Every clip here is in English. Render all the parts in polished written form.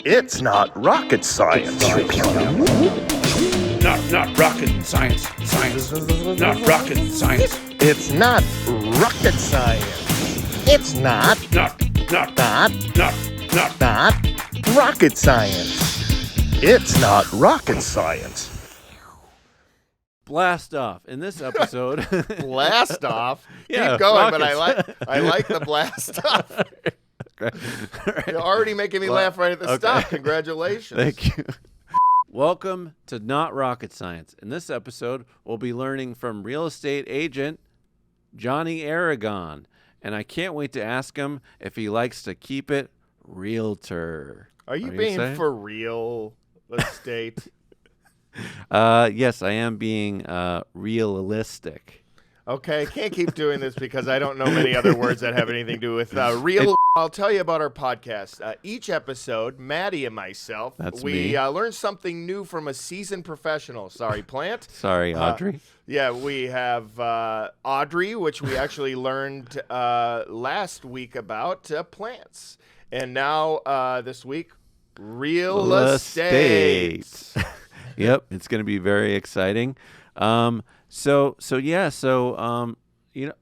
It's not rocket science. Not rocket science. Not rocket science. It's not rocket science. It's not rocket science. It's not rocket science. Blast off in this episode. Blast off. Yeah, Keep going, but rockets. I like the blast off. Okay. All right. You're already making me laugh right at the stop. Congratulations. Thank you. Welcome to Not Rocket Science. In this episode, we'll be learning from real estate agent Johnny Aragon, and I can't wait to ask him if he likes to keep it Realtor. Are you What being say? for real estate? Yes, I am being realistic. Okay, can't keep doing this because I don't know many other words that have anything to do with real. I'll tell you about our podcast. Each episode, Matty and myself, we learn something new from a seasoned professional. Sorry, Plant. Sorry, Audrey. Yeah, we have Audrey, which we actually learned last week about plants. And now this week, real estate. Yep, it's going to be very exciting. Do you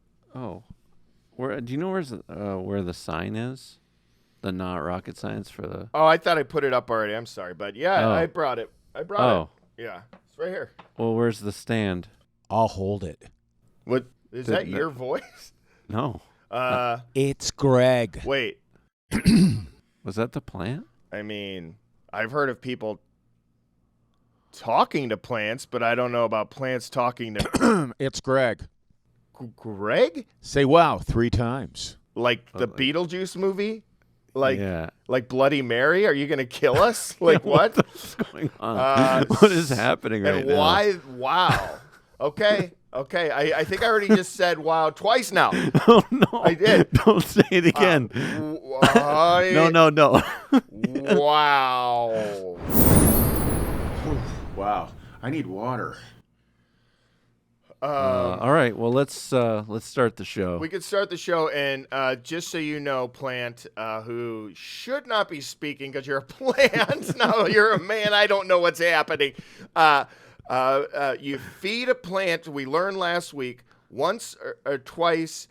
know where the sign is? The Not Rocket Science for the. Oh, I thought I put it up already. I'm sorry, but yeah, Oh. I brought it. It. Yeah, it's right here. Well, where's the stand? I'll hold it. What is that? Your voice? No. It's Greg. Wait. Was that the plant? I mean, I've heard of people talking to plants, but I don't know about plants talking to It's Greg. Greg? Say wow 3 times. Like the Beetlejuice movie? Yeah. Like Bloody Mary? Are you going to kill us? Like what? What's going on? What is happening right And now? why? Wow. Okay. I think I already just said wow twice now. Oh no! I did. Don't say it again. No. Wow. Wow. I need water. All right. Well, let's start the show. We could start the show, and just so you know, Plant, who should not be speaking because you're a plant. No, you're a man. I don't know what's happening. You feed a plant, we learned last week, once or twice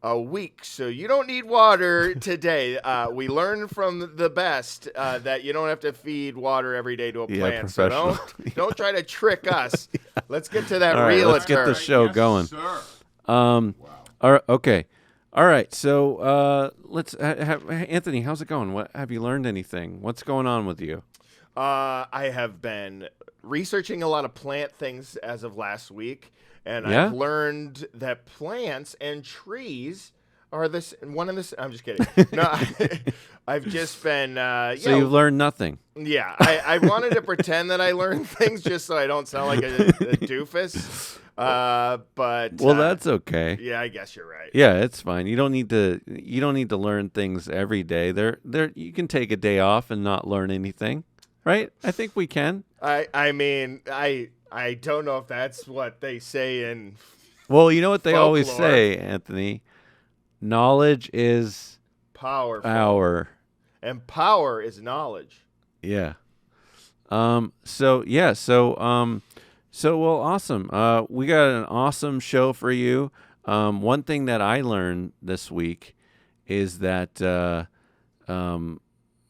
a week. So you don't need water today. We learned from the best that you don't have to feed water every day to a plant. So don't try to trick us. Let's get to that All right, realtor. let's get the show going. Sir. All right, okay. All right. So let's have Anthony. How's it going? What have you learned? Anything? What's going on with you? I have been researching a lot of plant things as of last week, and Yeah? I've learned that plants and trees are one and this. I'm just kidding. No, I've just been. So you've learned nothing. Yeah, I wanted to pretend that I learned things just so I don't sound like a doofus. But That's okay. yeah, I guess you're right. Yeah, it's fine. You don't need to learn things every day. You can take a day off and not learn anything, right? I think we can. I mean, I don't know if that's what they say in. Well, you know what they always Folklore. say, Anthony. Knowledge is Power. power. And power is knowledge. Yeah. Well, awesome. We got an awesome show for you. One thing that I learned this week is that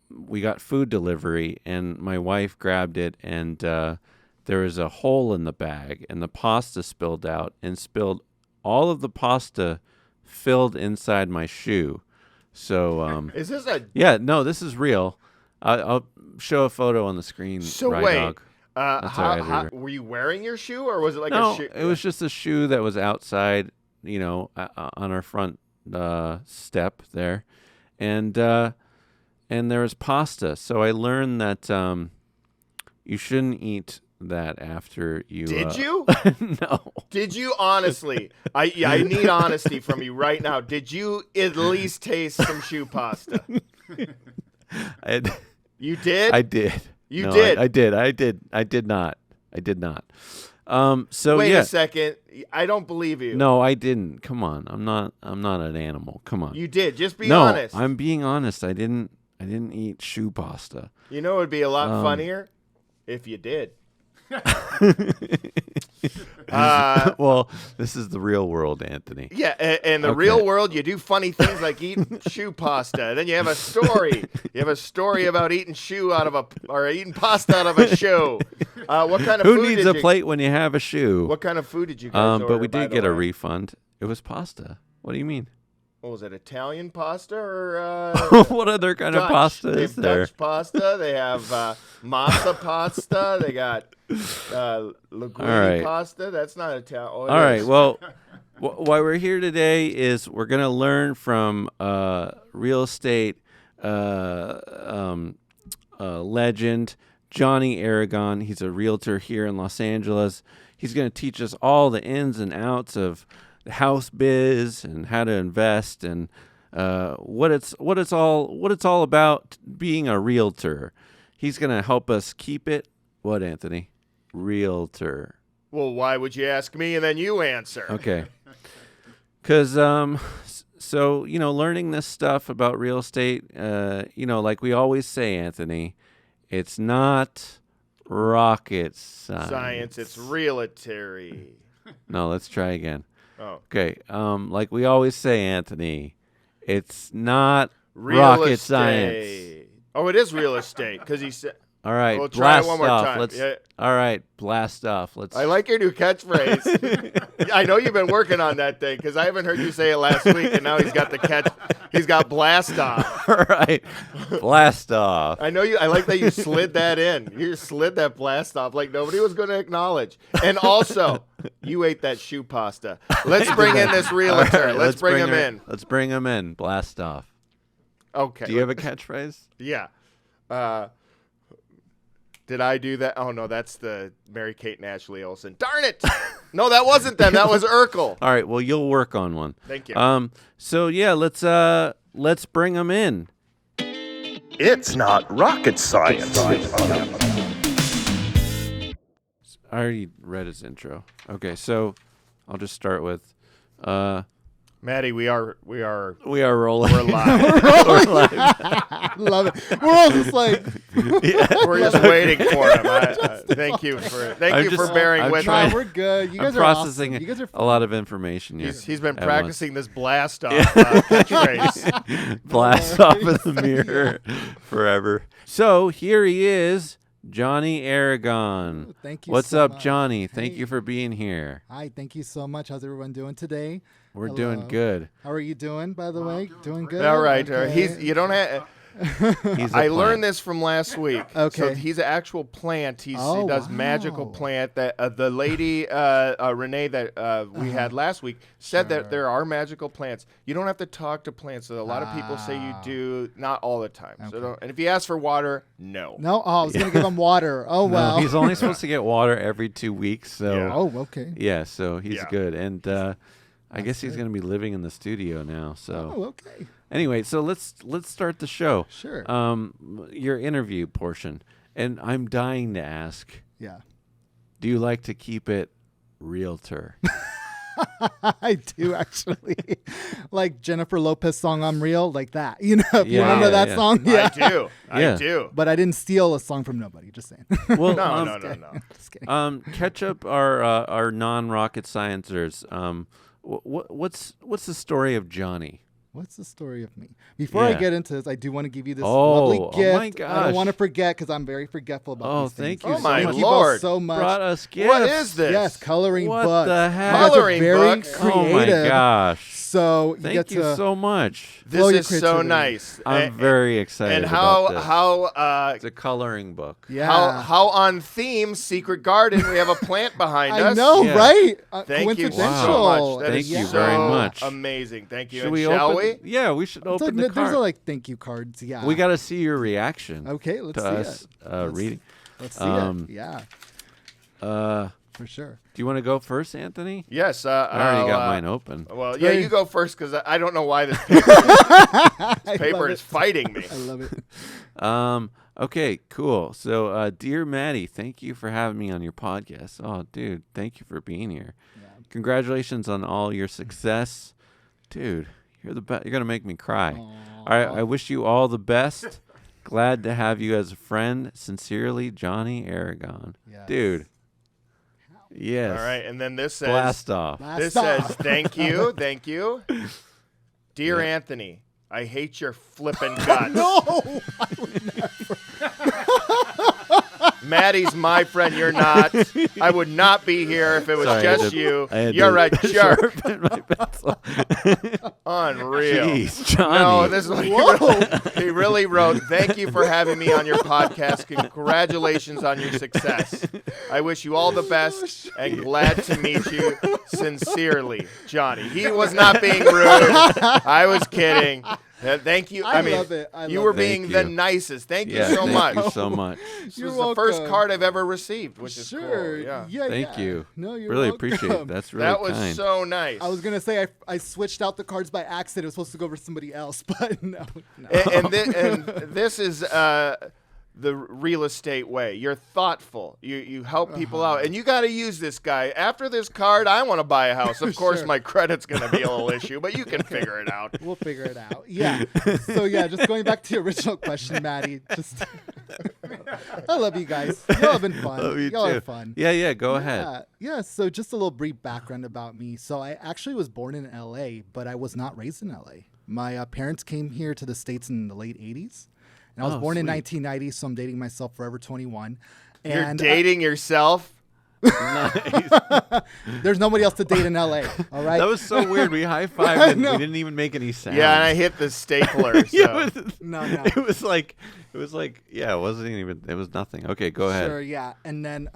we got food delivery, and my wife grabbed it, and there was a hole in the bag, and the pasta spilled out, and spilled all of the pasta filled inside my shoe. So Is this a yeah, no, this is real. I'll show a photo on the screen. So Rye wait, Dog. That's all right, later. were you wearing your shoe, or was it like No, a shoe? it was just a shoe that was outside, on our front step there, and there was pasta. So I learned that you shouldn't eat that after you. Did you? No. Did you honestly? I need honesty from you right now. Did you at least taste some shoe pasta? You did? I did. You No, did? I did. I did not. So Wait yeah. a second. I don't believe you. No, I didn't. Come on. I'm not an animal. Come on. You did. Just be no, honest. I'm being honest. I didn't I didn't eat shoe pasta. You know, it would be a lot funnier if you did. Well, this is the real world, Anthony. Yeah, in the real world, you do funny things like eating shoe pasta. Then you have a story. You have a story about eating eating pasta out of a shoe. What kind of Who food needs did a plate when you have a shoe? What kind of food did you guys order? But we by did the get a way? refund. It was pasta. What do you mean? What was it? Italian pasta or What other kind Dutch? of pasta They is have there? Dutch pasta. They have masa pasta. They got linguine right. pasta. That's not Italian. Oh, All right. Well, why we're here today is we're going to learn from real estate legend Johnny Aragon. He's a realtor here in Los Angeles. He's going to teach us all the ins and outs of the house biz and how to invest and what it's all about being a realtor. He's going to help us keep it. What, Anthony? Realtor. Well, why would you ask me and then you answer? Okay. Because, so, learning this stuff about real estate, like we always say, Anthony, it's not rocket science. It's realtory. No, let's try again. Oh. Okay. Like we always say, Anthony, it's not Real rocket estate. science. Oh, it is real estate because he said. All right, We'll try it blast one more off. time. Let's. Yeah. All right, blast off. Let's. I like your new catchphrase. I know you've been working on that thing because I haven't heard you say it last week, and now he's got the catch. He's got blast off. All right, blast off. I know you. I like that you slid that in. You just slid that blast off like nobody was going to acknowledge. And also, you ate that shoe pasta. Let's bring in this realtor. All right, let's bring him her- in. Let's bring him in. Blast off. Okay. Do you have a catchphrase? Yeah. Did I do that? Oh, no, that's the Mary-Kate and Ashley Olsen. Darn it! No, that wasn't them. That was Urkel. All right. Well, you'll work on one. Thank you. So yeah, let's bring him in. It's not rocket science. I already read his intro. Okay, so I'll just start with. Maddie, we are We are rolling. we're live. We're live. Love it. We're all just like, We're just waiting for him. Thank you for bearing I'm with trying- me. nah, we're good. You I'm guys are processing awesome. You guys are a lot of information here. He's been at practicing this blast off catchphrase. once. Blast off in the mirror forever. So here he is, Johnny Aragon. Thank you. What's so up, much. Johnny? Thank Hey. you for being here. Hi, thank you so much. How's everyone doing today? We're Hello. doing good. How are you doing, by the way? Doing good. All right. Okay. You don't have. He's I a learned plant. this from last week. Okay. So he's an actual plant. He does magical wow. plant. That the lady Renee that we had last week said that there are magical plants. You don't have to talk to plants. So a lot of people say you do. Not all the time. So don't, and if you ask for water, no. No, I was gonna give him water. Oh No, wow. he's only supposed to get water every 2 weeks. So Yeah. Oh, okay. yeah, so he's Yeah. good. And I guess he's going to be living in the studio now. So Oh, okay. anyway, so let's start the show. Sure. Your interview portion. And I'm dying to ask, Yeah. do you like to keep it realtor? I do actually. Like Jennifer Lopez song "I'm Real," like that. You know, if you Yeah, remember yeah, that yeah. song? Yeah. I do. Yeah. I do. But I didn't steal a song from nobody. Just saying. Well, No. Just kidding. catch up our non-rocket sciencers. What's the story of Johnny? What's the story of me? Before I Yeah. get into this, I do want to give you this Oh, lovely oh gift. my I gosh. don't want to forget because I'm very forgetful about Oh, these things. thank you Oh my Thank you both Lord. so much. Brought us gifts. What is this? Yes, coloring What books. the You heck? guys are Coloring very books? creative. Oh my gosh. So you Thank get you to so much. Flow This your is so creativity. nice. I'm very excited And about this. how It's a coloring book. yeah. how on theme Secret Garden we have a plant behind I us. know, Yeah. right? Thank you so Coincidental. much. That Thank is you so very much. Amazing. Thank you. Should And we shall open? we? Yeah, we should It's open like, the there's card. like thank you cards. Yeah. We got to see your reaction Okay, let's to see us it. reading. Let's see Um, it. Yeah, Do for sure. you want to go first, Anthony? Yes. I already got mine open. Well, yeah, very- you go first because I don't know why this paper love is it. fighting me. I love it. Okay, cool. So, dear Matty, thank you for having me on your podcast. Oh, dude, thank you for being here. Congratulations on all your success, dude. You're the best. You're gonna make me cry. All right, I wish you all the best Glad to have you as a friend. Sincerely, Johnny Aragon. Yes. Dude. Yes. All right, and then this says, Blast off. this says, thank you, dear Anthony. I hate your flippin' guts. No. Maddie's my friend. You're not. I would not be here if it was just you. You're a jerk. My pencil. Unreal. Jeez, Johnny. No, this is what he really wrote. Thank you for having me on your podcast. Congratulations on your success. I wish you all the best and glad to meet you. Sincerely, Johnny. He was not being rude. I was kidding. Thank you. I mean, love it. you were being the nicest. Thank you so much. Thank you so much. This was the first card I've ever received, which is Sure. cool. Yeah. Thank you. No, you're really welcome. appreciate it. That's really That was kind. so nice. I was gonna say I switched out the cards by accident. It was supposed to go for somebody else, but no. and this is the real estate way. You're thoughtful. You help people out, and you got to use this guy. After this card, I want to buy a house. Of course, my credit's going to be a little issue, but you can figure it out. We'll figure it out. Yeah. So yeah, just going back to the original question, Maddie. Just I love you guys. Y'all have been fun. Love you Y'all too. are fun. Yeah, go ahead. Yeah. So just a little brief background about me. So I actually was born in LA, but I was not raised in LA. My parents came here to the States in the late 80s. And I was born in 1990, so I'm dating myself forever 21. And You're dating yourself? Nice. there's nobody else to date in LA. All right. That was so weird. We high-fived and we didn't even make any sound. Yeah, and I hit the stapler. So. Yeah, No. It was like, yeah, it wasn't even, it was nothing. Okay, go ahead. Sure, yeah. And then,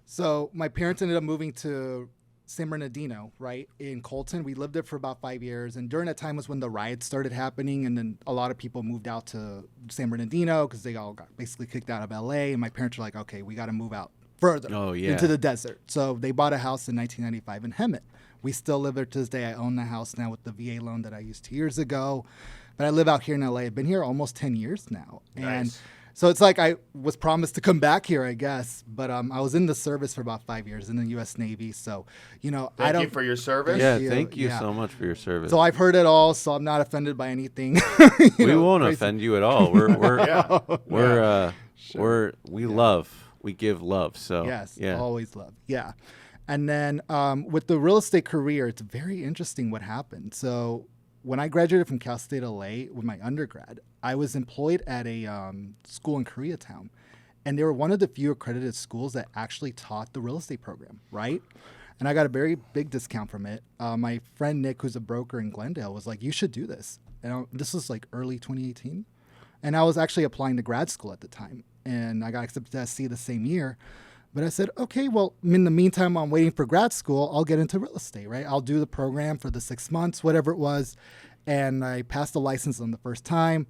so my parents ended up moving to San Bernardino, right, in Colton. We lived there for about 5 years. And during that time was when the riots started happening. And then a lot of people moved out to San Bernardino because they all got basically kicked out of LA. And my parents were like, okay, we got to move out further into the desert. So they bought a house in 1995 in Hemet. We still live there to this day. I own the house now with the VA loan that I used 2 years ago. But I live out here in LA. I've been here almost 10 years now. And Nice. so it's like I was promised to come back here, I guess. But I was in the service for about 5 years in the U.S. Navy. So, I Thank don't. you for your service. Yeah, you. thank you Yeah. so much for your service. So I've heard it all, so I'm not offended by anything. we won't crazy. offend you at all. We love. We give love. So Yes, yeah. always love. Yeah. And then with the real estate career, it's very interesting what happened. So when I graduated from Cal State LA with my undergrad, I was employed at a school in Koreatown. And they were one of the few accredited schools that actually taught the real estate program, right? And I got a very big discount from it. My friend Nick, who's a broker in Glendale, was like, you should do this. And this was like early 2018. And I was actually applying to grad school at the time. And I got accepted to SC the same year. But I said, okay, well, in the meantime, I'm waiting for grad school. I'll get into real estate, right? I'll do the program for the 6 months, whatever it was. And I passed the license on the first time.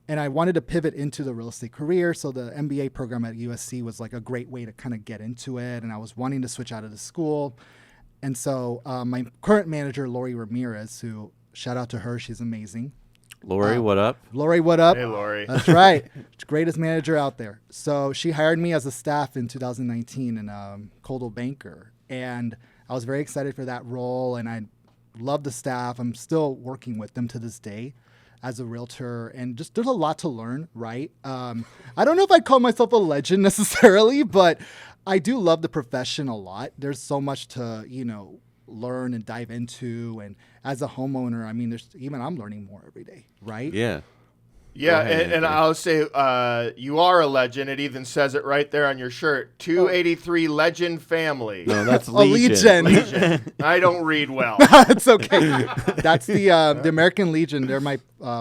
And I wanted to pivot into the real estate career. So the MBA program at USC was like a great way to kind of get into it. And I was wanting to switch out of the school. And so my current manager, Lori Ramirez, who shout out to her, she's amazing. Lori, what up? Lori, what up? Hey, Lori. That's right. Greatest manager out there. So she hired me as a staff in 2019 in Coldwell Banker. And I was very excited for that role. And I love the staff. I'm still working with them to this day as a realtor. And just there's a lot to learn, right? I don't know if I'd call myself a legend necessarily, but I do love the profession a lot. There's so much to, learn and dive into. And as a homeowner, I mean, I'm learning more every day, right? Yeah. Yeah, ahead, and Anthony. I'll say you are a legend. It even says it right there on your shirt. 283 Legend Family. No, that's A Legion. Legion. I don't read well. It's okay. That's the American Legion. They're my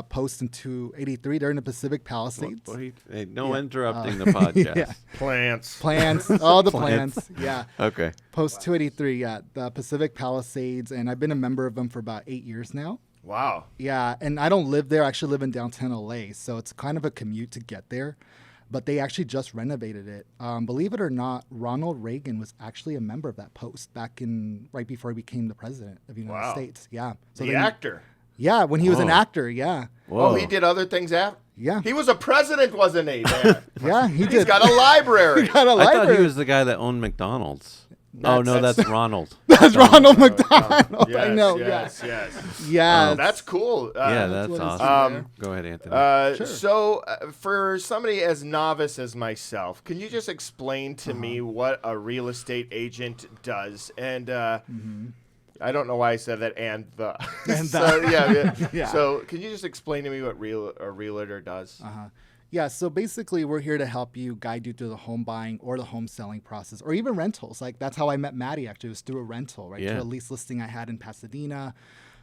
post in 283. They're in the Pacific Palisades. Wait, hey, no interrupting the podcast. Yeah. Plants. Plants, all the Plants. plants. Yeah. Okay. Post 283, yeah. The Pacific Palisades. And I've been a member of them for about 8 years now. Wow. Yeah. And I don't live there. I actually live in downtown LA. So it's kind of a commute to get there. But they actually just renovated it. Believe it or not, Ronald Reagan was actually a member of that post back right before he became the president of the United Wow. States. Yeah. So The actor. Yeah, when he was an Whoa. actor, yeah. Whoa. Oh, he did other things after? Yeah. He was a president, wasn't he? There? Yeah, he He's did. got a library. Got a I thought he library. was the guy that owned McDonald's. Oh, no, That's- that's Ronald. Yes, Ronald McDonald. Yes, I know. Yes, yeah. yes. Yes. That's cool. Yeah, that's what it's awesome. Go ahead, Anthony. Sure. So, for somebody as novice as myself, can you just explain to me what a real estate agent does? And I don't know why I said that. And the. Yeah. So, can you just explain to me what a realtor does? Yeah, so basically we're here to help you, guide you through the home buying or the home selling process, or even rentals. Like that's how I met Matty, actually. It was through a rental, right? Yeah. Through a lease listing I had in Pasadena.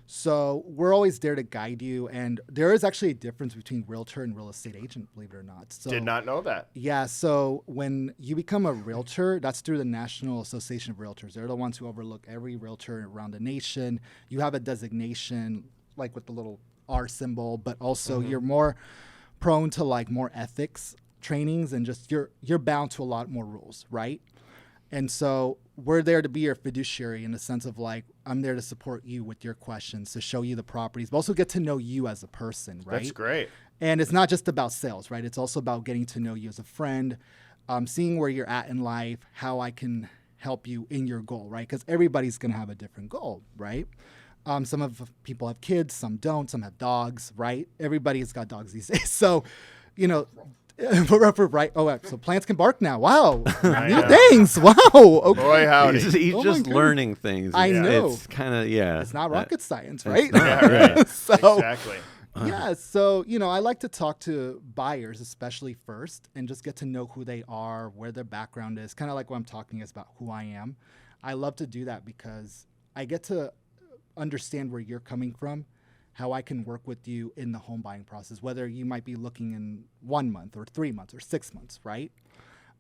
So we're always there to guide you. And there is actually a difference between realtor and real estate agent, believe it or not. So, Did not know that. yeah, so when you become a realtor, that's through the National Association of Realtors. They're the ones who overlook every realtor around the nation. You have a designation, like with the little R symbol, but also you're more prone to like more ethics trainings and just you're bound to a lot more rules, right? And so we're there to be your fiduciary in the sense of like I'm there to support you with your questions, to show you the properties, but also get to know you as a person, right? That's great. And it's not just about sales, right? It's also about getting to know you as a friend, seeing where you're at in life, how I can help you in your goal, right? Because everybody's going to have a different goal, right? Some of people have kids, some don't, some have dogs, right? Everybody's got dogs these days. So, right. Oh, so plants can bark now. Wow. New things. Wow. Okay. Boy, howdy. He's Oh my just goodness. learning things. I know. It's kind of, yeah. It's not rocket science, right? Yeah, right. So, Exactly. yeah. So, I like to talk to buyers, especially first, and just get to know who they are, where their background is. Kind of like what I'm talking is about who I am. I love to do that because I get to understand where you're coming from, how I can work with you in the home buying process, whether you might be looking in 1 month or 3 months or 6 months, right?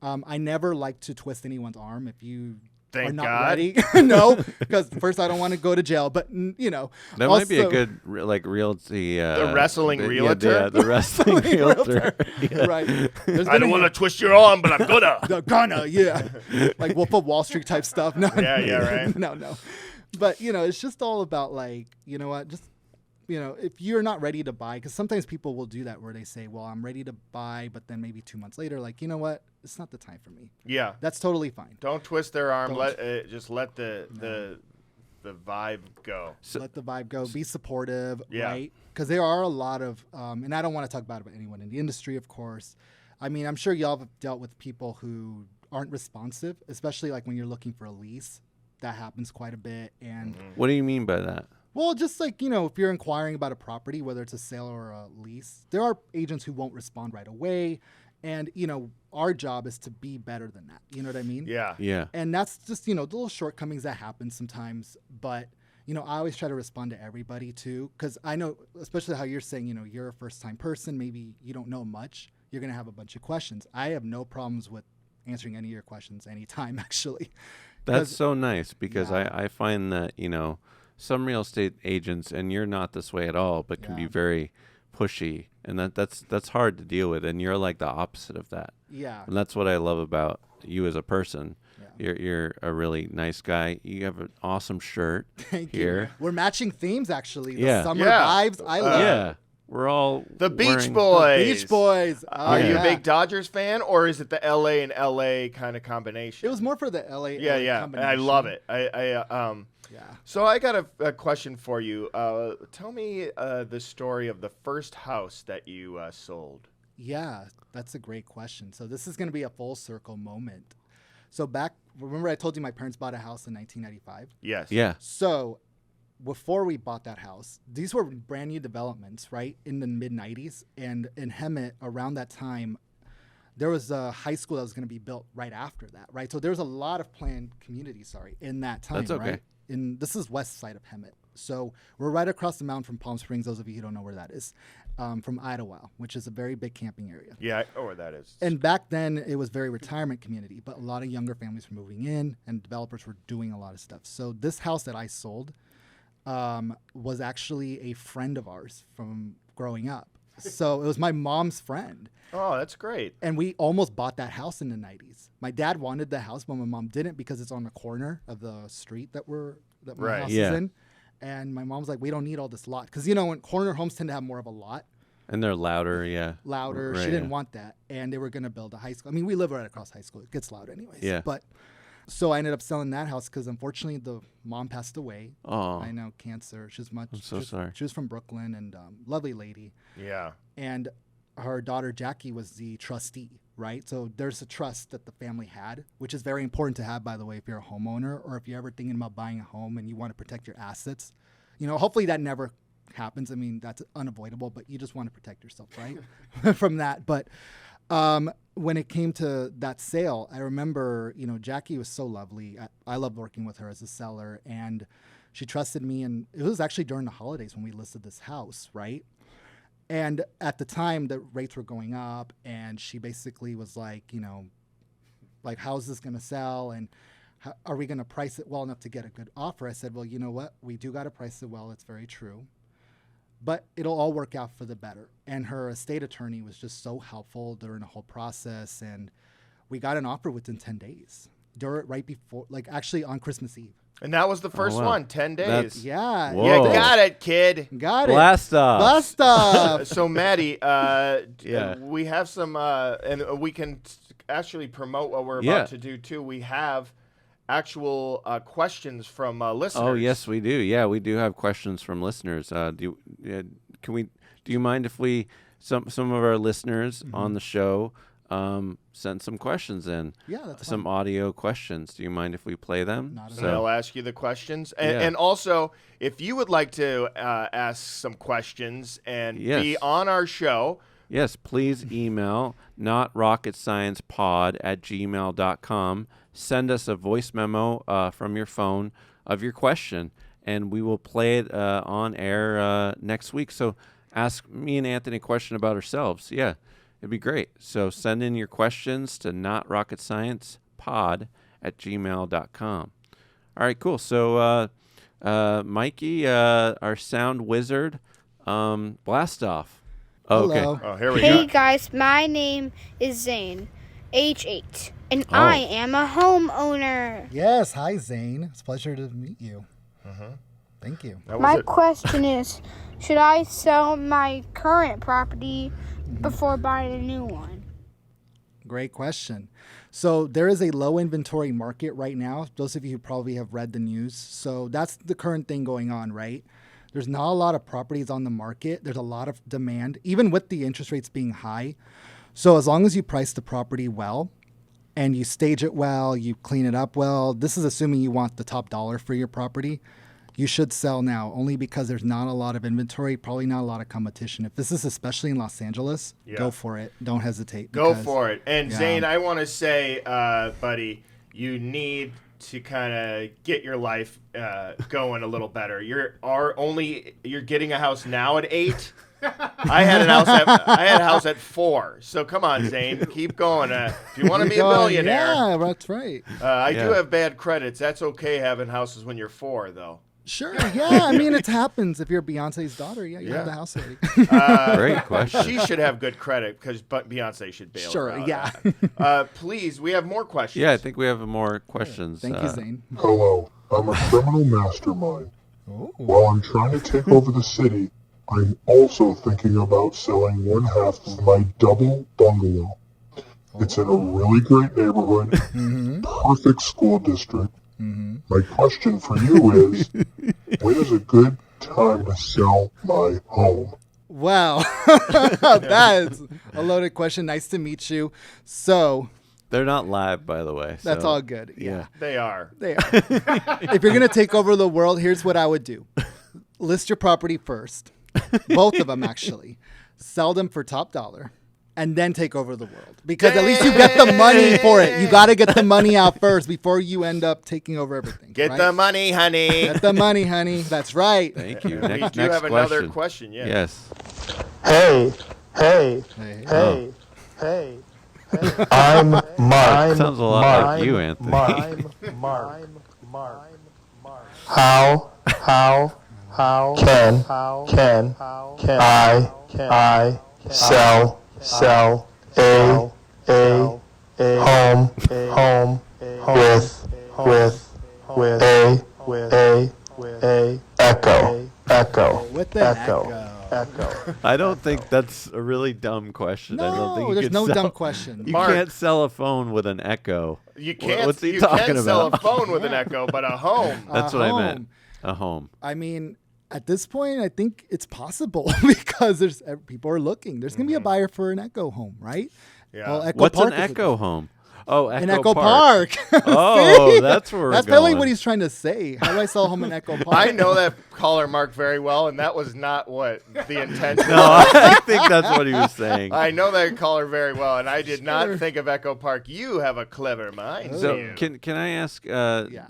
I never like to twist anyone's arm if you are Thank not God. ready. No, because first I don't want to go to jail, but That also, might be a good realty. The wrestling realtor? Yeah, the wrestling realtor. Yeah. right. There's I been don't a- want to twist your arm, but I'm gonna. the Ghana, yeah, like Wolf of Wall Street type stuff. No, Yeah, right. no. But it's just all about like, if you're not ready to buy, because sometimes people will do that where they say, well, I'm ready to buy, but then maybe 2 months later, like, you know what, it's not the time for me. Yeah. That's totally fine. Don't twist their arm. Don't. Just let the vibe go. Let the vibe go. Be supportive, Yeah. right? Because there are a lot of, and I don't want to talk about anyone in the industry, of course. I mean, I'm sure y'all have dealt with people who aren't responsive, especially like when you're looking for a lease. That happens quite a bit. And What do you mean by that? well, just like, if you're inquiring about a property, whether it's a sale or a lease, there are agents who won't respond right away. And, our job is to be better than that. You know what I mean? Yeah. Yeah. And that's just, the little shortcomings that happen sometimes. But, I always try to respond to everybody too. Because I know, especially how you're saying, you're a first time person. Maybe you don't know much. You're going to have a bunch of questions. I have no problems with answering any of your questions anytime, actually. That's so nice because Yeah. I find that, some real estate agents, and you're not this way at all, but can be Yeah. very pushy. And that's hard to deal with. And you're like the opposite of that. Yeah. And that's what I love about you as a person. Yeah. You're a really nice guy. You have an awesome shirt Thank here. you. We're matching themes, actually. The Yeah. summer Yeah. vibes. I love it. Yeah. We're all The Beach wearing- Boys. Beach Boys. Are you yeah. a big Dodgers fan, or is it the LA and LA kind of combination? It was more for the LA. Yeah, yeah. combination. I love it. Yeah. So I got a question for you. Tell me the story of the first house that you sold. Yeah, that's a great question. So this is going to be a full circle moment. So remember I told you my parents bought a house in 1995? Yes. Yeah. So before we bought that house, these were brand new developments, right, in the mid 90s. And in Hemet, around that time, there was a high school that was going to be built right after that, right? So there was a lot of planned communities, in that time, That's okay. right? This is west side of Hemet. So we're right across the mountain from Palm Springs, those of you who don't know where that is, from Idlewild, which is a very big camping area. Yeah, I know where that is. And back then, it was very retirement community, but a lot of younger families were moving in, and developers were doing a lot of stuff. So this house that I sold was actually a friend of ours from growing up. So it was my mom's friend. Oh, that's great. And we almost bought that house in the 90s. My dad wanted the house, but my mom didn't because it's on the corner of the street that my Right. house Yeah. is in. And my mom's like, we don't need all this lot. Because, when corner homes tend to have more of a lot, And they're louder, yeah. louder. Right, She didn't yeah. want that. And they were going to build a high school. I mean, we live right across high school. It gets loud anyways. Yeah. But So I ended up selling that house because unfortunately the mom passed away. Oh, I know, cancer. She's much. I'm so sorry. She was from Brooklyn and lovely lady. Yeah. And her daughter Jackie was the trustee, right? So there's a trust that the family had, which is very important to have, by the way, if you're a homeowner or if you're ever thinking about buying a home and you want to protect your assets. Hopefully that never happens. I mean, that's unavoidable, but you just want to protect yourself, right? From that. But when it came to that sale, I remember, Jackie was so lovely. I loved working with her as a seller, and she trusted me. And it was actually during the holidays when we listed this house, right? And at the time, the rates were going up, and she basically was like, how's this going to sell? And are we going to price it well enough to get a good offer? I said, well, you know what? We do got to price it well. It's very true. But it'll all work out for the better. And her estate attorney was just so helpful during the whole process. And we got an offer within 10 days, right before, actually on Christmas Eve. And that was the first wow. one, 10 days. Yeah. Whoa. You got it, kid. Got it. Blast off. Blast off. So, Matty, Yeah. we have some, and we can actually promote what we're about to do, too. We have actual questions from listeners. Oh, yes, we do. Yeah, we do have questions from listeners. Do you mind if we some of our listeners on the show sent some questions in? Yeah, that's some fine. audio questions. Do you mind if we play them? Not at And I'll ask you the questions. And, Yeah. and also, if you would like to ask some questions and Yes. be on our show, Yes, please email notrocketsciencepod@gmail.com. Send us a voice memo from your phone of your question, and we will play it on air next week. So ask me and Anthony a question about ourselves. Yeah, it'd be great. So send in your questions to notrocketsciencepod@gmail.com. All right, cool. So Mikey, our sound wizard, blast off. Oh, Hello. okay. oh, here we Hey go. guys, my name is Zane, age 8, and Oh. I am a homeowner. Yes. Hi, Zane. It's a pleasure to meet you. Thank you. That was My it. question is, should I sell my current property before buying a new one? Great question. So there is a low inventory market right now. Those of you who probably have read the news. So that's the current thing going on, right? There's not a lot of properties on the market. There's a lot of demand, even with the interest rates being high. So as long as you price the property well and you stage it well, you clean it up well, this is assuming you want the top dollar for your property, you should sell now, only because there's not a lot of inventory, probably not a lot of competition. If this is especially in Los Angeles, go for it. Don't hesitate. Go because- for it. And Yeah. Zane, I want to say, buddy, you need to kind of get your life going a little better. You're getting a house now at 8. I had a house at 4. So come on, Zane, keep going. If you want to be a millionaire, Yeah, that's right. I do Yeah. have bad credits. That's okay having houses when you're 4, though. Sure. Yeah, I mean, it happens. If you're Beyonce's daughter, you have the house already. Great question. She should have good credit because Beyonce should bail Sure, her out. yeah. Please, we have more questions. Yeah, I think we have more questions. Thank you, Zane. Hello, I'm a criminal mastermind. While I'm trying to take over the city, I'm also thinking about selling one half of my double bungalow. It's in a really great neighborhood, perfect school district. My question for you is, when is a good time to sell my home? Wow. That is a loaded question. Nice to meet you. So They're not live, by the way. that's so- all good. Yeah. They are. They are. If you're going to take over the world, here's what I would do. List your property first. Both of them, actually. Sell them for top dollar. And then take over the world. Because at least you get the money for it. You got to get the money out first before you end up taking over everything. Get right? the money, honey. Get the money, honey. That's right. Thank you. We Next, do next have another question. Yeah. Yes. Hey, Hey. I'm Mark. Sounds a lot like you, Anthony. Mark. How can I sell a home with a echo? With the echo. Echo. I don't think that's a really dumb question. I don't think No, you there's can no sell, dumb question. You Mark. can't sell a phone with an echo. You can't. What's he you talking can sell about? a phone with an Echo, but a home. That's A what I meant. home. A home. I mean, at this point, I think it's possible because there's people are looking. There's gonna be a buyer for an Echo home, right? Yeah. Well, Echo What's Park an is Echo home? Oh, Echo An Echo Park. Park. Oh, See? that's where we're That's probably going. what he's trying to say. How do I sell a home in Echo Park? I know that caller Mark very well, and that was not what the intention No, was. I think that's what he was saying. I know that caller very well, and I did not think of Echo Park. You have a clever mind. So Steve. can I ask?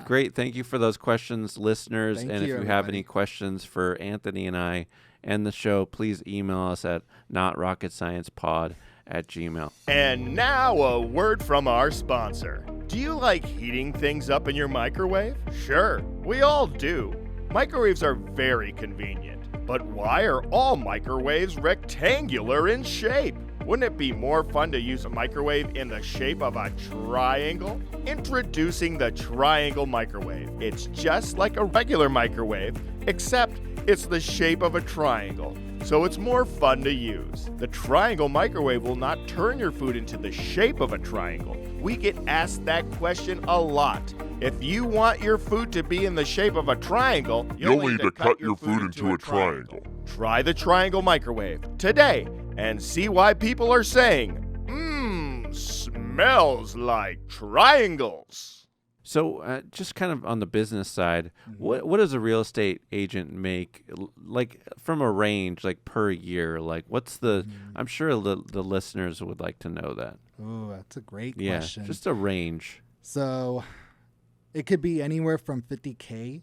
Great, thank you for those questions, listeners. Thank and if you, you have everybody. any questions for Anthony and I and the show, please email us at notrocketsciencepod@gmail. And now a word from our sponsor. Do you like heating things up in your microwave? Sure, we all do. Microwaves are very convenient. But why are all microwaves rectangular in shape? Wouldn't it be more fun to use a microwave in the shape of a triangle? Introducing the Triangle Microwave. It's just like a regular microwave, except it's the shape of a triangle, so it's more fun to use. The Triangle Microwave will not turn your food into the shape of a triangle. We get asked that question a lot. If you want your food to be in the shape of a triangle, You'll need to cut your food into a triangle. Try the Triangle Microwave today and see why people are saying, smells like triangles. So, just kind of on the business side, what does a real estate agent make, like from a range, like per year? Like, what's the? I'm sure the listeners would like to know that. Oh, that's a great Yeah, question. just a range. So it could be anywhere from 50K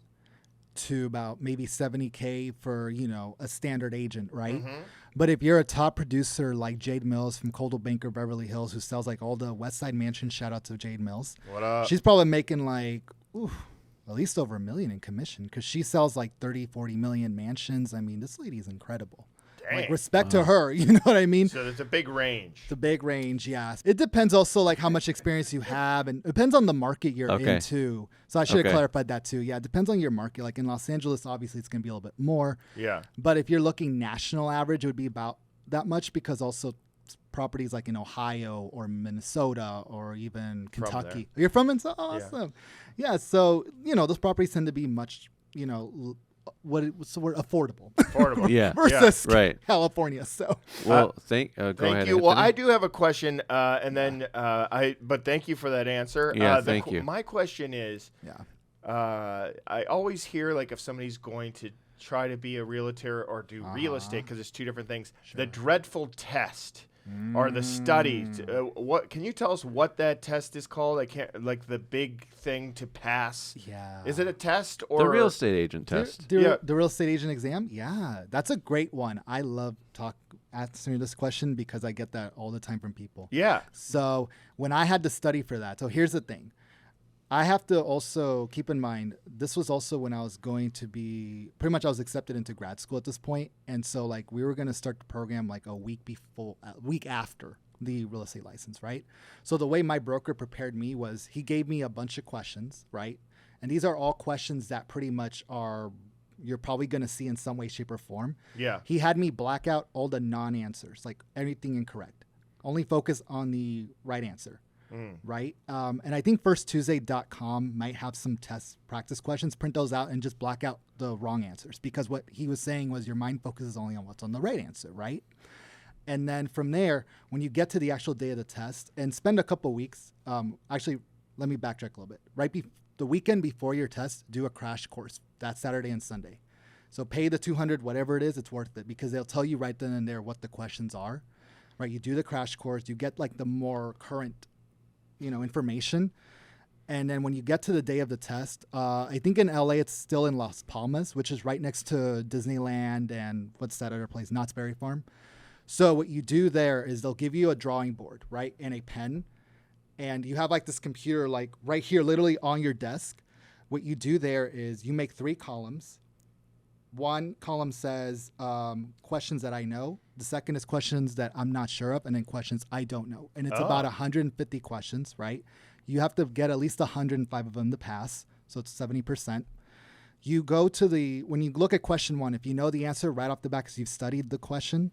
to about maybe 70K for, a standard agent, right? But if you're a top producer like Jade Mills from Coldwell Banker Beverly Hills, who sells like all the West Side Mansion, shout out to Jade Mills. What up? She's probably making like, at least over $1 million in commission because she sells like 30, 40 million mansions. I mean, this lady's incredible. Like, Dang. respect to her, you know what I mean? So there's a big range. It's a big range, yes. It depends also like how much experience you have, and it depends on the market you're in too. So I should have clarified that too. Yeah, it depends on your market. Like in Los Angeles, obviously it's going to be a little bit more. Yeah. But if you're looking national average, it would be about that much because also properties like in Ohio or Minnesota or even Kentucky. You're from Minnesota? Awesome. Yeah, so, those properties tend to be much, so we're affordable. Affordable. Yeah. Versus right. California. So Well, go Thank ahead. you. Well, Anthony. I do have a question, but thank you for that answer. Yeah, thank you. My question is, I always hear like if somebody's going to try to be a realtor or do real estate because it's two different things. The dreadful test. Or the study. What can you tell us what that test is called? I can't like the big thing to pass. Yeah. Is it a test or the real estate agent test. The real estate agent exam? Yeah. That's a great one. I love answering this question because I get that all the time from people. Yeah. So when I had to study for that, so here's the thing. I have to also keep in mind, this was also when I was going to be, pretty much I was accepted into grad school at this point. And so like we were going to start the program like a week after the real estate license, right? So the way my broker prepared me was he gave me a bunch of questions, right? And these are all questions that pretty much you're probably going to see in some way, shape, or form. Yeah. He had me black out all the non-answers, like everything incorrect. Only focus on the right answer. Right. And I think firsttuesday.com might have some test practice questions. Print those out and just block out the wrong answers because what he was saying was your mind focuses only on what's on the right answer. Right. And then from there, when you get to the actual day of the test and spend a couple weeks, actually, let me backtrack a little bit. The weekend before your test, do a crash course. That's Saturday and Sunday. So pay the $200, whatever it is, it's worth it because they'll tell you right then and there what the questions are. Right. You do the crash course. You get like the more current information. And then when you get to the day of the test, I think in LA, it's still in Las Palmas, which is right next to Disneyland and what's that other place? Knott's Berry Farm. So what you do there is they'll give you a drawing board, right? And a pen. And you have like this computer, like right here, literally on your desk. What you do there is you make 3 columns. One column says questions that I know. The second is questions that I'm not sure of, and then questions I don't know. And it's about 150 questions, right? You have to get at least 105 of them to pass, so it's 70%. you go to when you look at question 1, if you know the answer right off the bat because you've studied the question,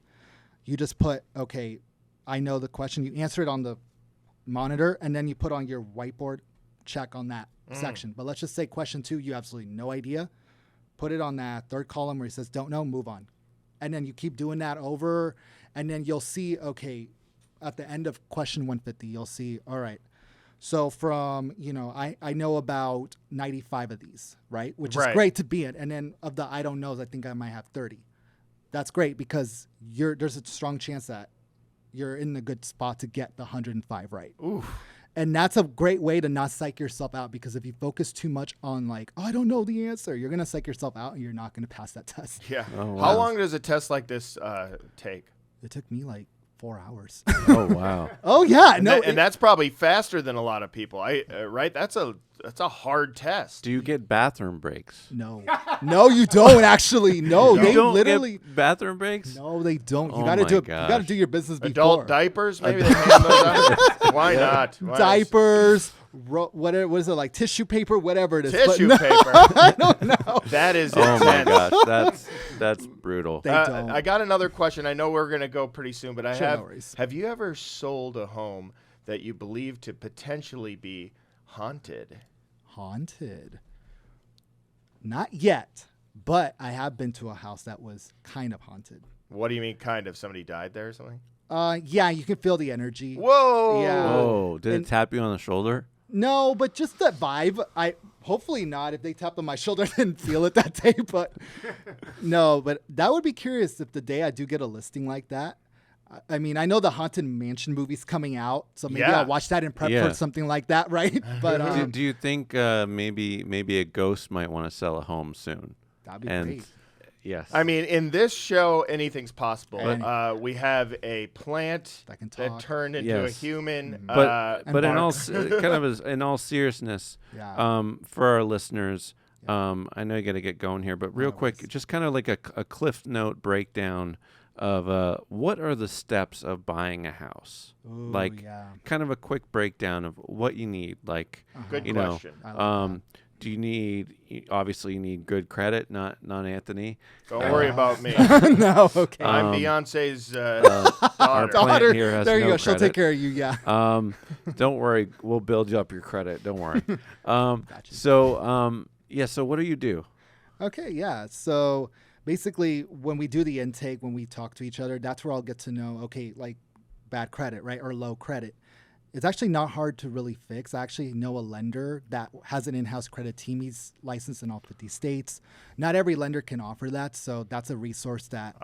you just put, okay, I know the question. You answer it on the monitor, and then you put on your whiteboard, check on that section. But let's just say question 2, you absolutely no idea. Put it on that third column where it says don't know, move on. And then you keep doing that over, and then you'll see, okay, at the end of question 150, you'll see, all right, so from, I know about 95 of these, right? Which is great to be it. And then of the I don't knows, I think I might have 30. That's great because there's a strong chance that you're in a good spot to get the 105 right. Oof. And that's a great way to not psych yourself out, because if you focus too much on like, oh, I don't know the answer, you're going to psych yourself out and you're not going to pass that test. Yeah. Oh, wow. How long does a test like this take? It took me like 4 hours. Oh, wow. Oh, yeah. And that's probably faster than a lot of people. Right? That's a hard test. Do you get bathroom breaks? No, you don't actually. No, You they don't literally. get bathroom breaks? No, they don't. You Oh got to my do. You gosh. got to do your business before. Adult diapers? Maybe they hand those out? Why not? Diapers. What is it, like tissue paper? Whatever it is. Tissue But paper. I don't know. That is Oh my intense. gosh, that's brutal. They don't. I got another question. I know we're going to go pretty soon, but Sure, no worries. have you ever sold a home that you believe to potentially be haunted? Haunted. Not yet, but I have been to a house that was kind of haunted. What do you mean kind of? Somebody died there or something? Yeah, you can feel the energy. Whoa! Yeah. Oh, did And- it tap you on the shoulder? No, but just that vibe. Hopefully not. If they tapped on my shoulder, I didn't feel it that day. But no, but that would be curious if the day I do get a listing like that. I mean, I know the Haunted Mansion movie's coming out, so maybe Yeah. I'll watch that and prep Yeah. for something like that, right? But Do you think maybe a ghost might want to sell a home soon? that'd be And great. yes, I mean, in this show, anything's possible. And- We have a plant That can that talk. turned into a Yes. human. but and in bark. in all seriousness, Yeah. for our listeners, I know you got to get going here, but real No quick, worries. just kind of like a cliff note breakdown of what are the steps of buying a house? Ooh, Like yeah. kind of a quick breakdown of what you need. Like Good you know, question. I like do you need obviously you need good credit, not Anthony. Don't worry about me. No, okay. I'm Um, Beyonce's Our daughter. plant here has there you no go. She'll take credit. care of you. Yeah. Don't worry, we'll build you up your credit. Don't worry. Gotcha. So what do you do? Okay, yeah. So basically, when we do the intake, when we talk to each other, that's where I'll get to know, okay, like bad credit, right? Or low credit. It's actually not hard to really fix. I actually know a lender that has an in-house credit team. He's licensed in all 50 states. Not every lender can offer that. So that's a resource that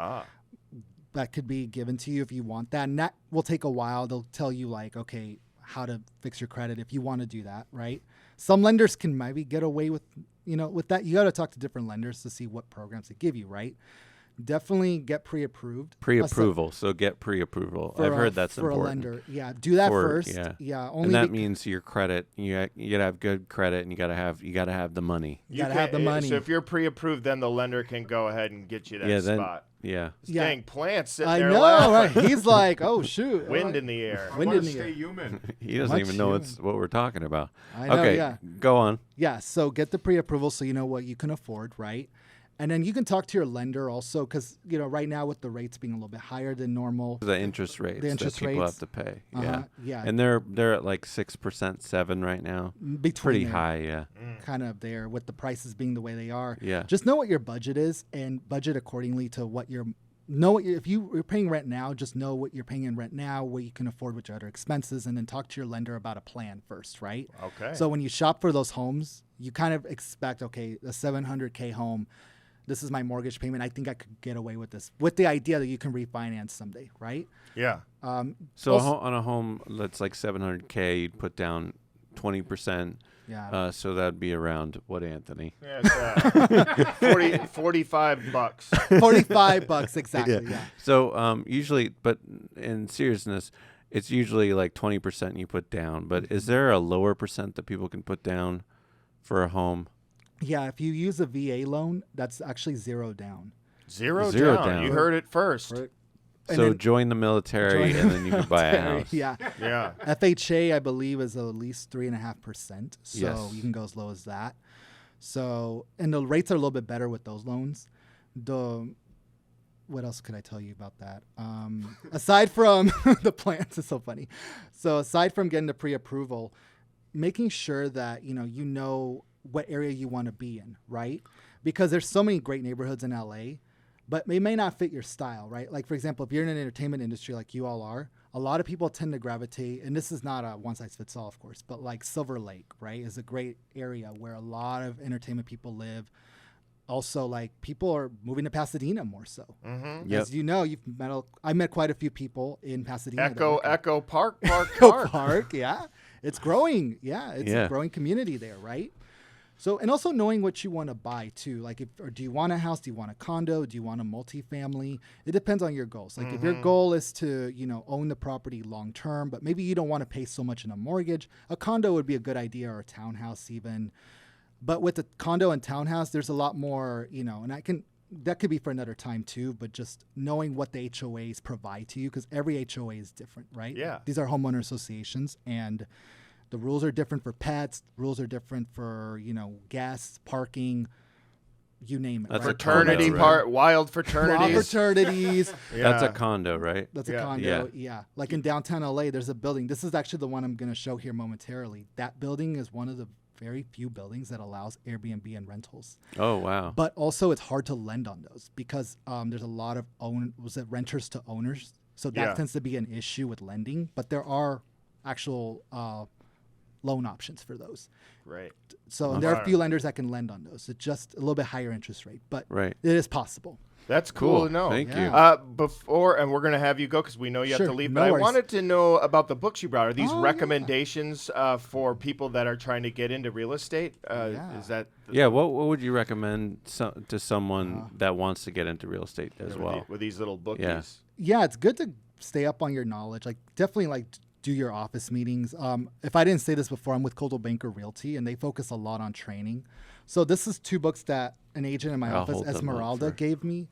that could be given to you if you want that. And that will take a while. They'll tell you like, okay, how to fix your credit if you want to do that, right? Some lenders can maybe get away with, with that. You got to talk to different lenders to see what programs they give you, right? Definitely get pre-approved. Pre-approval. So get pre-approval. I've heard that's for important. a lender. Yeah, do that first. Yeah. Yeah, only And that bec- means your credit. You gotta have good credit, and you gotta have the money. you gotta have the money. So if you're pre-approved, then the lender can go ahead and get you that Yeah. Then spot. yeah. This Yeah. dang plant sitting I there know, laughing. right? He's like, oh shoot, Wind in the air. wind in the air. human. He doesn't Much even know human. what we're talking about. I know, Okay. yeah. Go on. Yeah, so get the pre-approval so you know what you can afford, right? And then you can talk to your lender also because, right now with the rates being a little bit higher than normal. The interest rates interest that people rates. have to pay. Uh-huh, Yeah. yeah. And they're at like 6%, 7% right now. Between Pretty there, high. Yeah. kind of there with the prices being the way they are. Yeah. Just know what your budget is and budget accordingly to what you're if you're paying rent now, just know what you're paying in rent now, what you can afford with your other expenses, and then talk to your lender about a plan first, right? Okay. So when you shop for those homes, you kind of expect, okay, a $700K home, this is my mortgage payment. I think I could get away with this, with the idea that you can refinance someday, right? Yeah. So Also- on a home that's like $700K, you'd put down 20%. Yeah. So that'd be around what, Anthony? Yeah, it's, 45 bucks. $45 exactly. Yeah. So usually, but in seriousness, it's usually like 20% you put down. But is there a lower percent that people can put down for a home? Yeah. If you use a VA loan, that's actually zero down. Zero Zero down. down. You heard it first. Right. So then- join the military, and then you can buy a house. Yeah. Yeah. FHA, I believe, is at least 3.5%. So Yes. you can go as low as that. So, and the rates are a little bit better with those loans. What else could I tell you about that? Aside from the plans, it's so funny. So aside from getting the pre-approval, making sure that, you know what area you want to be in, right? Because there's so many great neighborhoods in LA, but they may not fit your style, right? Like, for example, if you're in an entertainment industry like you all are, a lot of people tend to gravitate, and this is not a one-size-fits-all, of course, but like Silver Lake, right, is a great area where a lot of entertainment people live. Also, like, people are moving to Pasadena more so. Mm-hmm. As you know, I met quite a few people in Pasadena. Echo Park. Park, yeah. It's growing. Yeah, it's a growing community there, right? So, and also knowing what you want to buy too. Like, or do you want a house? Do you want a condo? Do you want a multifamily? It depends on your goals. Like, if your goal is to, own the property long term, but maybe you don't want to pay so much in a mortgage, a condo would be a good idea, or a townhouse even. But with the condo and townhouse, there's a lot more, and that could be for another time too, but just knowing what the HOAs provide to you, because every HOA is different, right? Yeah. These are homeowner associations, and the rules are different for pets, rules are different for, guests, parking, you name it. That's right? a fraternity Fraternity part, wild fraternities. Wild fraternities. That's a condo, right? That's a Yeah. condo, yeah. Like in downtown LA, there's a building. This is actually the one I'm going to show here momentarily. That building is one of the very few buildings that allows Airbnb and rentals. Oh, wow. But also it's hard to lend on those because there's a lot of renters to owners. So that tends to be an issue with lending, but there are actual loan options for those. Right. So and there are a few lenders that can lend on those. It's just a little bit higher interest rate, but it is possible. That's cool to know. Thank you. And we're going to have you go because we know you have to leave, but I wanted to know about the books you brought. Are these recommendations for people that are trying to get into real estate? Is that... What would you recommend to someone that wants to get into real estate as well? With these little bookies. Yeah, it's good to stay up on your knowledge. Like, definitely, do your office meetings. If I didn't say this before, I'm with Coldwell Banker Realty, and they focus a lot on training. So this is 2 books that an agent in my office, Esmeralda, gave me.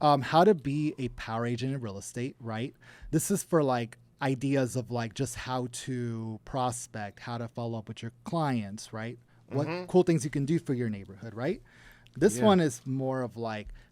How to be a power agent in real estate, right? This is for ideas of just how to prospect, how to follow up with your clients, right? What cool things you can do for your neighborhood, right? This one is more of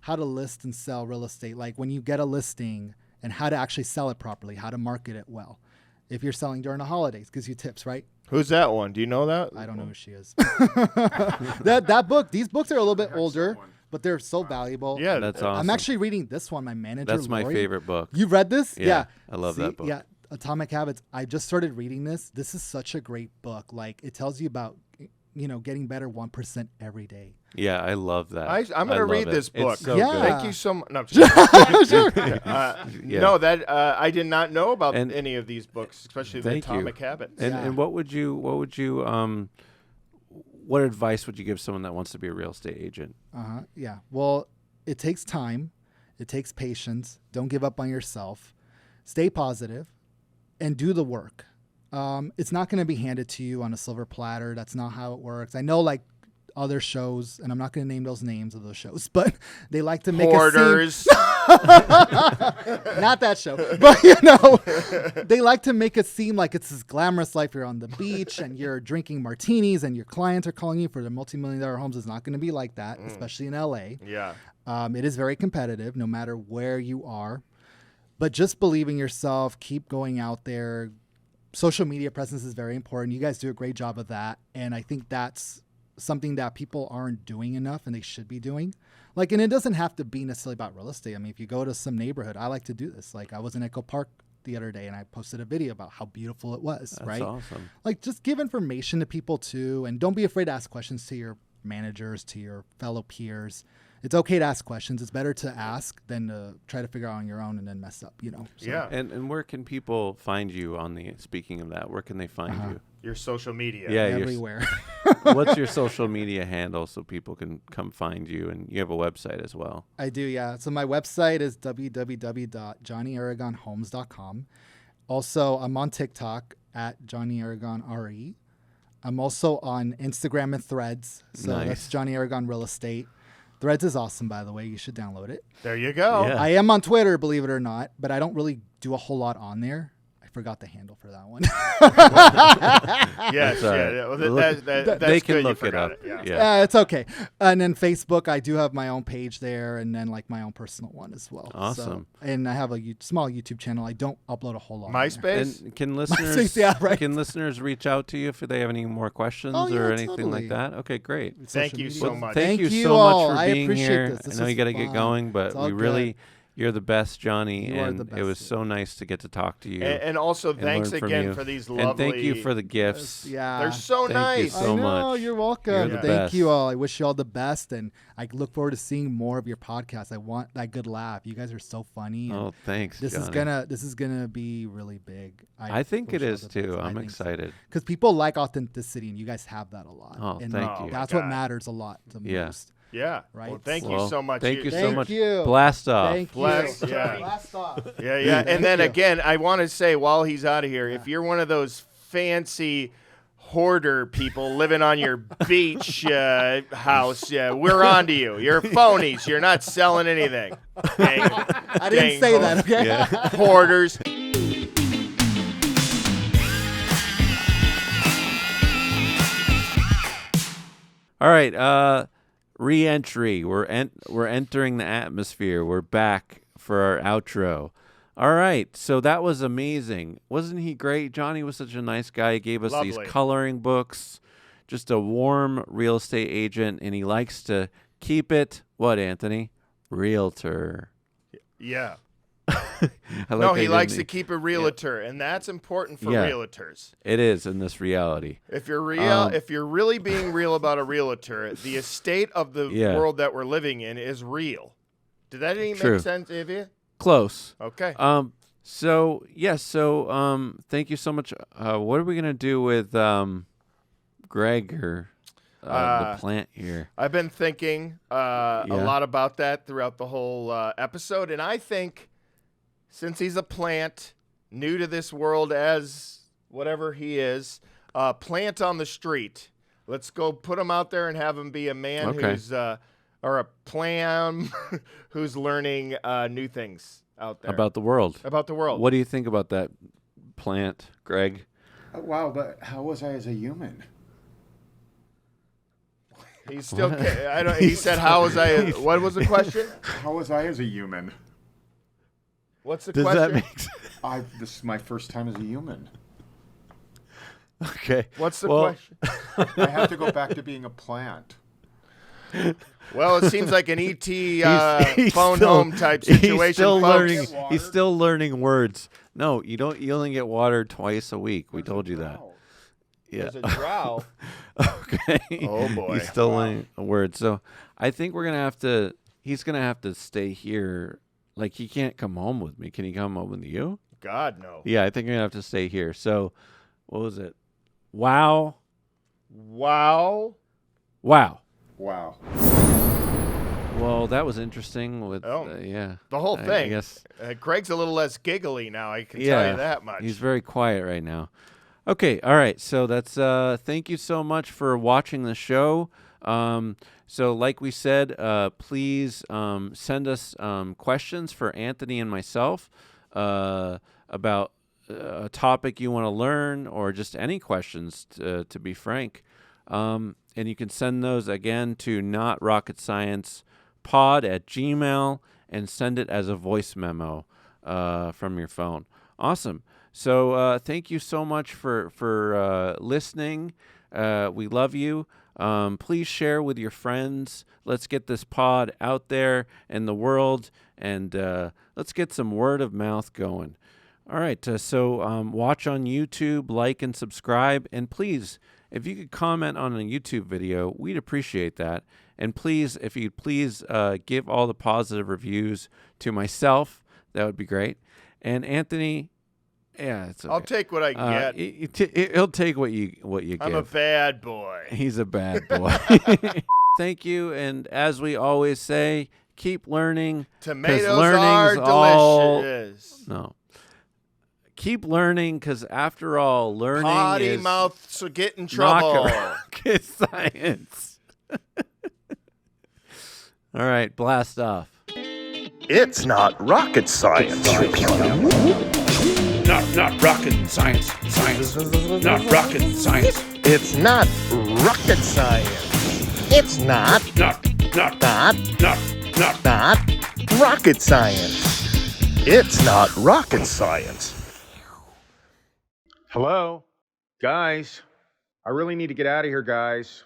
how to list and sell real estate. Like when you get a listing and how to actually sell it properly, how to market it well. If you're selling during the holidays, gives you tips, right? Who's that one? Do you know that? I don't know who she is. that book, these books are a little bit older, but they're so valuable. Yeah, that's awesome. I'm actually reading this one, my manager. That's my Lori. favorite book. You've read this? Yeah, I love that book. Yeah, Atomic Habits. I just started reading this. This is such a great book. It tells you about, getting better 1% every day. Yeah, I love that. I'm going to read this book. It's so Yeah. good. Thank you so much. No, I'm just kidding. Yeah. No, I did not know about any of these books, especially the Atomic Habits. And what advice would you give someone that wants to be a real estate agent? Yeah. Well, it takes time. It takes patience. Don't give up on yourself. Stay positive and do the work. It's not going to be handed to you on a silver platter. That's not how it works. I know other shows, and I'm not going to name those names of those shows, but they like to make Hoarders. not that show, but they like to make it seem like it's this glamorous life. You're on the beach and you're drinking martinis and your clients are calling you for their multi-million-dollar homes. It's not going to be like that, especially in LA. Yeah. It is very competitive no matter where you are, but just believe in yourself, keep going out there. Social media presence is very important. You guys do a great job of that. And I think that's something that people aren't doing enough and they should be doing. And it doesn't have to be necessarily about real estate. I mean, if you go to some neighborhood, I like to do this. I was in Echo Park the other day and I posted a video about how beautiful it was, right? That's awesome. Just give information to people too. And don't be afraid to ask questions to your managers, to your fellow peers. It's okay to ask questions. It's better to ask than to try to figure out on your own and then mess up, So. Yeah. And where can people find you speaking of that, where can they find you? Your social media. Yeah, everywhere. What's your social media handle so people can come find you? And you have a website as well. I do, yeah. So my website is www.johnnyaragonhomes.com. Also, I'm on TikTok at Johnny Aragon RE. I'm also on Instagram and Threads. So that's Johnny Aragon Real Estate. Threads is awesome, by the way. You should download it. There you go. Yeah. I am on Twitter, believe it or not, but I don't really do a whole lot on there. I forgot the handle for that one. Yes, That's all yeah. right. Well, Look- that's they can good you look it forgot up. Yeah. Yeah. It's okay. And then Facebook, I do have my own page there, and then like my own personal one as well. Awesome. So, and I have a small YouTube channel. I don't upload a whole lot. on there. MySpace? And can listeners yeah, right. can listeners reach out to you if they have any more questions Oh, yeah, or anything totally. like that? Okay, great. Thank Social you media. so much. Thank you so all. much for I being appreciate here. this. This I know was you got to get fun. going, but It's all we really, you're the best, Johnny, You are and the it best, was dude. so nice to get to talk to you. And also, and thanks learn from again you. for these lovely. And thank you for the gifts. Yeah. They're so Thank nice. you so I know, much. you're welcome. You're the Thank best. you all. I wish you all the best, and I look forward to seeing more of your podcasts. I want that good laugh. You guys are so funny. And Oh, thanks, this Johnny. is gonna be really big. I think it is too. I'm excited. because people like authenticity, and you guys have that a lot. Oh, and thank you. That's my what God. matters a lot the Yeah. most. Yeah. Right? Well, thank you Well, so much. Thank you so Thank much. you. Blast off. Thank Bless, you. yeah. Blast off. Yeah, yeah. And then you. again, I want to say while he's out of here, if you're one of those fancy hoarder people living on your beach house, we're on to you. You're phonies. You're not selling anything. I didn't say that, okay? Hoarders. All right, re-entry. We're entering the atmosphere. We're back for our outro. All right, so that was amazing. Wasn't he great? Johnny was such a nice guy. He gave us these Lovely. coloring books. Just a warm real estate agent, and he likes to keep it, what, Anthony? Realtor. Yeah. I like No, that he likes to didn't- keep a realtor, and that's important for Yeah. realtors. It is in this reality. If you're real, Um, if you're really being real about a realtor, the estate of the Yeah. world that we're living in is real. Did that even True. make sense, Ivy? Close. Okay. So thank you so much. What are we gonna do with Greg or the plant here? I've been thinking a lot about that throughout the whole episode, and I think since he's a plant, new to this world as whatever he is, plant on the street. Let's go put him out there and have him be a man Okay. who's or a plan who's learning new things out there About the world. about the world. What do you think about that plant, Greg? Wow, but how was I as a human? He's still. I don't. He said, "How was I?" What was the question? How was I as a human? What's the Does question? that make sense? This is my first time as a human. Okay. What's the Well, question? I have to go back to being a plant. Well, it seems like an ET he's phone still- home type situation, He's still folks. learning. He's still learning words. No, you don't. You only get water twice a week. We told you that. Yeah. There's a drow. Okay. Oh, boy. He's still learning a word. So I think we're gonna have to. He's gonna have to stay here. Like he can't come home with me. Can he come home with you? God, no. Yeah, I think you're gonna have to stay here. So, what was it? Wow. Wow. Wow. Wow. Well, that was interesting. With Oh. yeah, The whole I thing. guess. Greg's a little less giggly now. I can Yeah, tell you that much. He's very quiet right now. Okay, all right. So that's thank you so much for watching the show. So like we said, please send us questions for Anthony and myself about a topic you want to learn, or just any questions, to be frank. And you can send those again to notrocketsciencepod@gmail.com and send it as a voice memo from your phone. Awesome. So thank you so much for listening. We love you. Please share with your friends. Let's get this pod out there in the world, and let's get some word of mouth going. All right, so watch on YouTube, like and subscribe, and please, if you could comment on a YouTube video, we'd appreciate that. And please, if you'd please give all the positive reviews to myself, that would be great. And Anthony, yeah, it's okay. I'll take what I get. He'll take what you I'm give. a bad boy. He's a bad boy. Thank you, and as we always say, keep learning. 'cause Tomatoes learning's are all- delicious. No. Keep learning, because after all, learning Potty is mouths will get in not trouble. rocket science. All right, blast off. It's not rocket science. Not rocket science. Not rocket science. It's not rocket science. It's not rocket science. It's not rocket science. Hello? Guys? I really need to get out of here, guys.